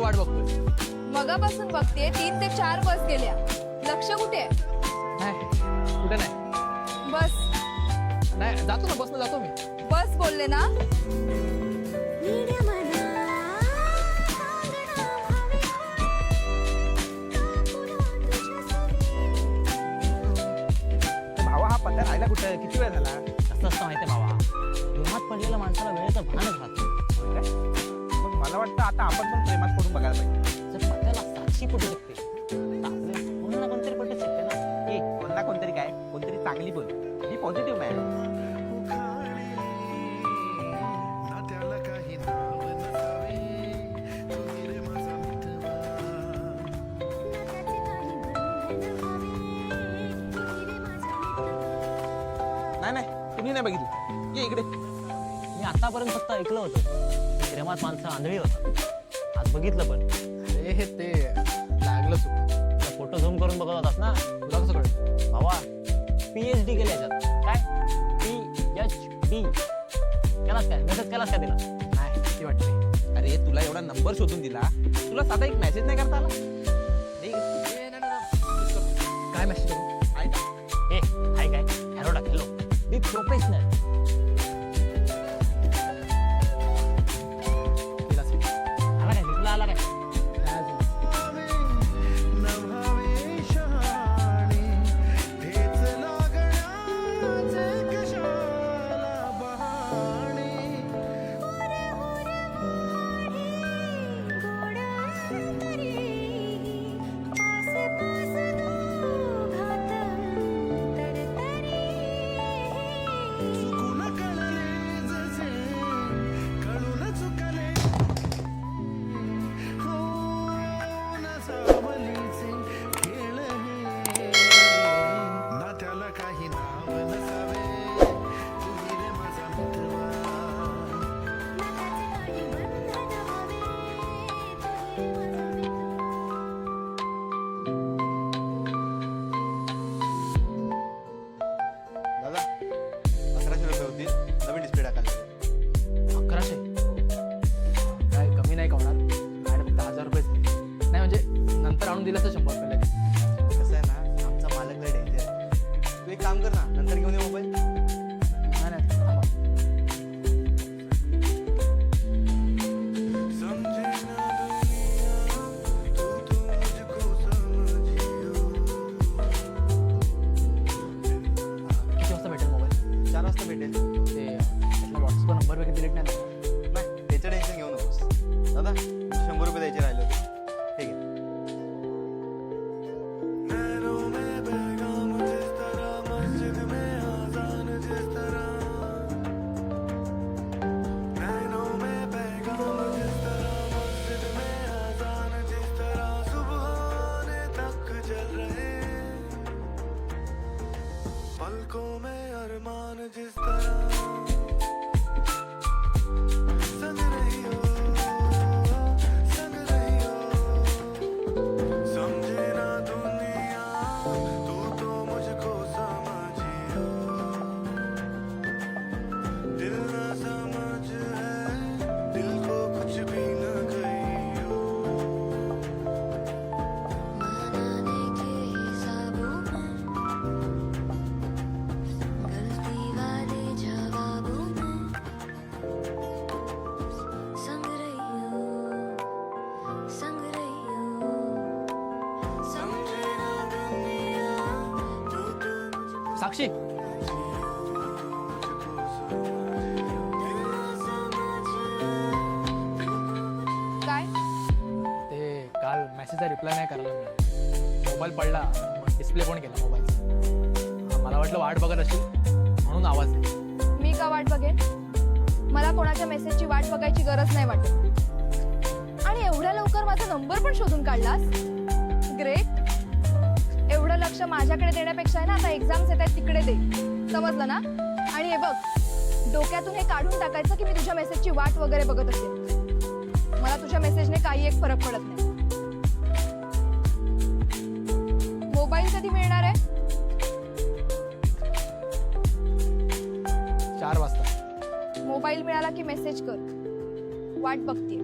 वाट बघतोय. मगापासून बघते 3 ते 4 बस गेल्या. लक्ष कुठे आहे? नाही कुठे नाही. बस नाही जातो ना, बसनं जातो मी. बस बोलले ना. भावा हा पत्ता राहिला कुठं, किती वेळ झाला? कसं असतं माहितीये भावा, प्रेमात पडलेल्या माणसाला वेळेचं भानच राहत नाही. मग मला वाटतं आता आपण पण प्रेमात पडून बघायला पाहिजे. जर पत्त्याला साक्षी पटू शकते तर आपले कोण ना कोणतरी पटू शकते ना. कोण ना कोणतरी काय, कोणतरी चांगली बोल, ही पॉझिटिव्ह मॅन. नाही नाही तुम्ही नाही बघितलं, ये इकडे. मी आतापर्यंत फक्त ऐकलं होतं की प्रेमात माणसं आंधळी होतात. आज बघितलं पण. हे ते लागलं चुक. फोटो झूम करून बघत होतास ना. तुला कसं कळलं? भावा PhD केले याच्यात. काय PhD केलास काय? मेसेज केलास का तिला? नाही किती वाटते. अरे तुला एवढा नंबर शोधून दिला, तुला साधा एक मेसेज नाही करता आला? काय मेसेज करू? आहे का? ए हाय काय हॅलो टाक. Hello be professional. तिलाच. आला काय? तुला आला काय? नाही अजून. दादा 1100 रुपये होतील, नवीन डिस्प्ले टाकायला. 1100. काय कमी नाही का होणार? मॅडम फक्त 1000 रुपये. नाही म्हणजे नंतर आणून दिलं तर 100 रुपये लगेच. कसं आहे ना, आमचा मालक लय डेंजर आहे. तू एक काम कर ना, नंतर घेऊन ये मोबाईल. नाही नाही थांबा. किती वाजता भेटेल मोबाईल? 4 वाजता भेटेल. ते व्हॉट्सअप नंबर वगैरे डिलीट नाही ना? नाही त्याचं टेन्शन घेऊ नकोस. दादा 100 रुपये द्यायचे राहिले होते. ठीक आहे. पलकों में अरमान जिस तरह संग रही हो, समझे ना दुनिया, तू तो मुझको समझियो, दिल ना समझ है, दिल को कुछ भी न कहियो. मनाने के हिसाबों में, गलती वाले जवाबों में, संग रही हो, समझे ना दुनिया, तू तो मुझको साक्षी काय? ते काल मेसेजचा रिप्लाय नाही करायला मिळाला. मोबाईल पडला, मग डिस्प्ले पण केला मोबाईलचा. मला वाटलं वाट बघत असेल म्हणून आवाज दिला. मी का वाट बघेन? मला कोणाच्या मेसेजची वाट बघायची गरज नाही वाटत. आणि एवढ्या लवकर माझा नंबर पण शोधून काढलास. ग्रेट. एवढं लक्ष माझ्याकडे देण्यापेक्षा आहे ना, आता एक्झाम्स येत आहेत तिकडे दे. समजलं ना? आणि हे बघ, डोक्यातून हे काढून टाकायचं की मी तुझ्या मेसेजची वाट वगैरे बघत असेल. मला तुझ्या मेसेजने काही एक फरक पडत नाही. मोबाईल कधी मिळणार आहे? 4 वाजता. मोबाईल मिळाला की मेसेज कर. वाट बघते.